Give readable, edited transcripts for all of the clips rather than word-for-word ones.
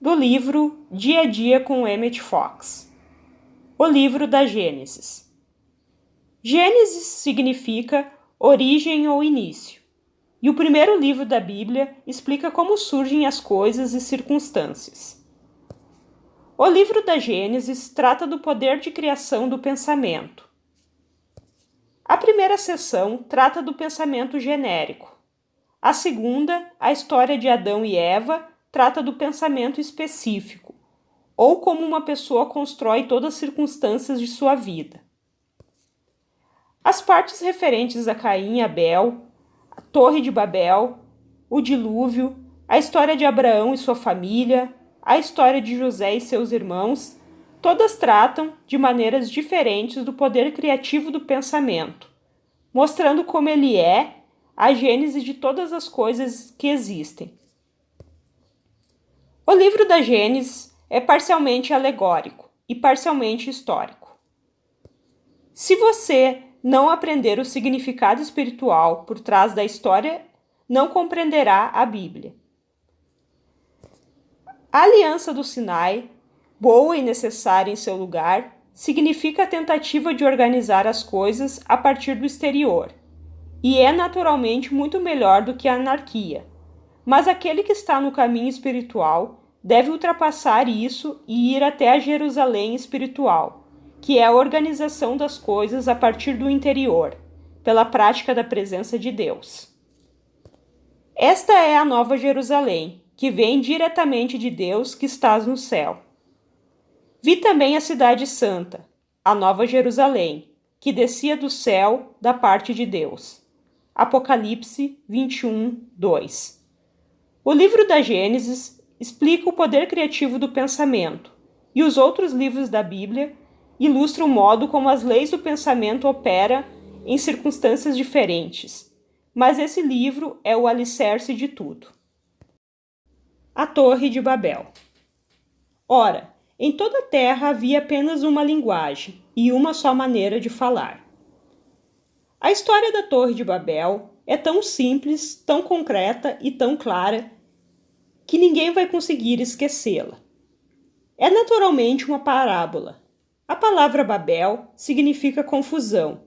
do livro Dia a Dia com Emmett Fox. O livro da Gênesis. Gênesis significa origem ou início, e o primeiro livro da Bíblia explica como surgem as coisas e circunstâncias. O livro da Gênesis trata do poder de criação do pensamento. A primeira seção trata do pensamento genérico. A segunda, a história de Adão e Eva, trata do pensamento específico, ou como uma pessoa constrói todas as circunstâncias de sua vida. As partes referentes a Caim e Abel, a Torre de Babel, o dilúvio, a história de Abraão e sua família, a história de José e seus irmãos, todas tratam de maneiras diferentes do poder criativo do pensamento, mostrando como ele é a gênese de todas as coisas que existem. O livro da Gênesis é parcialmente alegórico e parcialmente histórico. Se você não aprender o significado espiritual por trás da história, não compreenderá a Bíblia. A aliança do Sinai, boa e necessária em seu lugar, significa a tentativa de organizar as coisas a partir do exterior, e é naturalmente muito melhor do que a anarquia. Mas aquele que está no caminho espiritual deve ultrapassar isso e ir até a Jerusalém espiritual, que é a organização das coisas a partir do interior, pela prática da presença de Deus. Esta é a Nova Jerusalém, que vem diretamente de Deus que estás no céu. Vi também a cidade santa, a Nova Jerusalém, que descia do céu da parte de Deus. Apocalipse 21, 2. O livro da Gênesis explica o poder criativo do pensamento, e os outros livros da Bíblia ilustram o modo como as leis do pensamento operam em circunstâncias diferentes. Mas esse livro é o alicerce de tudo. A Torre de Babel. Ora, em toda a terra havia apenas uma linguagem e uma só maneira de falar. A história da Torre de Babel é tão simples, tão concreta e tão clara que ninguém vai conseguir esquecê-la. É naturalmente uma parábola. A palavra Babel significa confusão,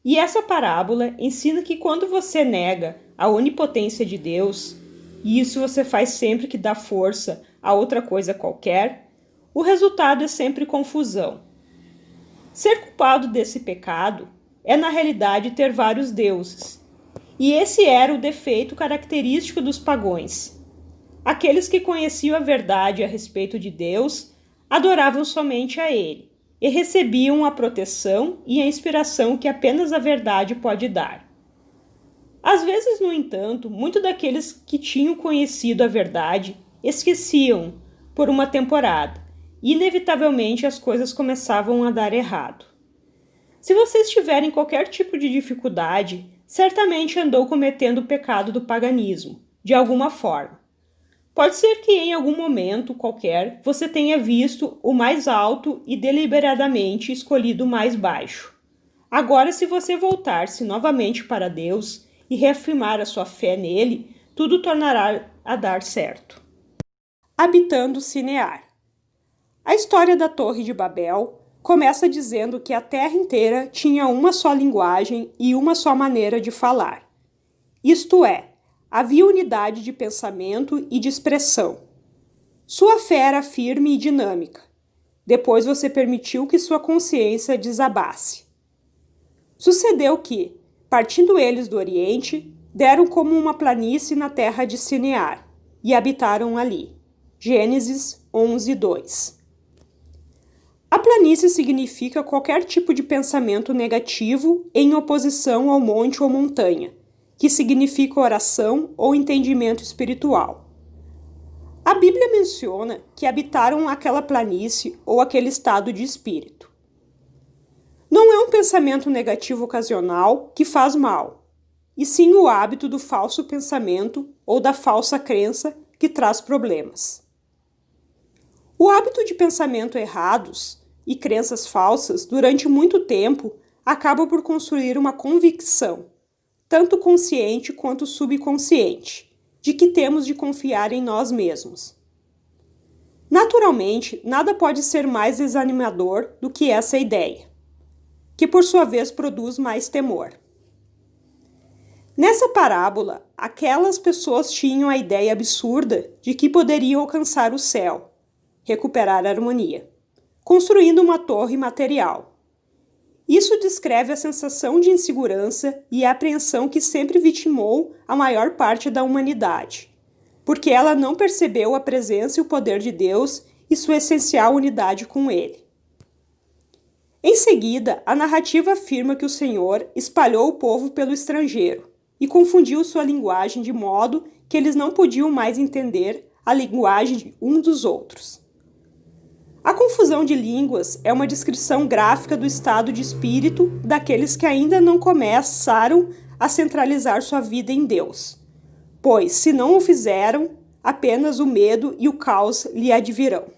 e essa parábola ensina que quando você nega a onipotência de Deus, e isso você faz sempre que dá força a outra coisa qualquer, o resultado é sempre confusão. Ser culpado desse pecado é na realidade ter vários deuses, e esse era o defeito característico dos pagãos. Aqueles que conheciam a verdade a respeito de Deus adoravam somente a Ele e recebiam a proteção e a inspiração que apenas a verdade pode dar. Às vezes, no entanto, muitos daqueles que tinham conhecido a verdade esqueciam por uma temporada e, inevitavelmente, as coisas começavam a dar errado. Se vocês tiverem qualquer tipo de dificuldade, certamente andou cometendo o pecado do paganismo, de alguma forma. Pode ser que em algum momento qualquer você tenha visto o mais alto e deliberadamente escolhido o mais baixo. Agora, se você voltar-se novamente para Deus e reafirmar a sua fé nele, tudo tornará a dar certo. Habitando Sinear. A história da Torre de Babel começa dizendo que a terra inteira tinha uma só linguagem e uma só maneira de falar. Isto é, havia unidade de pensamento e de expressão. Sua fé era firme e dinâmica. Depois você permitiu que sua consciência desabasse. Sucedeu que, partindo eles do Oriente, deram como uma planície na terra de Sinear e habitaram ali. Gênesis 11, 2. A planície significa qualquer tipo de pensamento negativo em oposição ao monte ou montanha, que significa oração ou entendimento espiritual. A Bíblia menciona que habitaram aquela planície ou aquele estado de espírito. Não é um pensamento negativo ocasional que faz mal, e sim o hábito do falso pensamento ou da falsa crença que traz problemas. O hábito de pensamento errados e crenças falsas durante muito tempo acaba por construir uma convicção, tanto consciente quanto subconsciente, de que temos de confiar em nós mesmos. Naturalmente, nada pode ser mais desanimador do que essa ideia, que por sua vez produz mais temor. Nessa parábola, aquelas pessoas tinham a ideia absurda de que poderiam alcançar o céu, recuperar a harmonia, construindo uma torre material. Isso descreve a sensação de insegurança e a apreensão que sempre vitimou a maior parte da humanidade, porque ela não percebeu a presença e o poder de Deus e sua essencial unidade com Ele. Em seguida, a narrativa afirma que o Senhor espalhou o povo pelo estrangeiro e confundiu sua linguagem de modo que eles não podiam mais entender a linguagem de um dos outros. A confusão de línguas é uma descrição gráfica do estado de espírito daqueles que ainda não começaram a centralizar sua vida em Deus, pois, se não o fizeram, apenas o medo e o caos lhe advirão.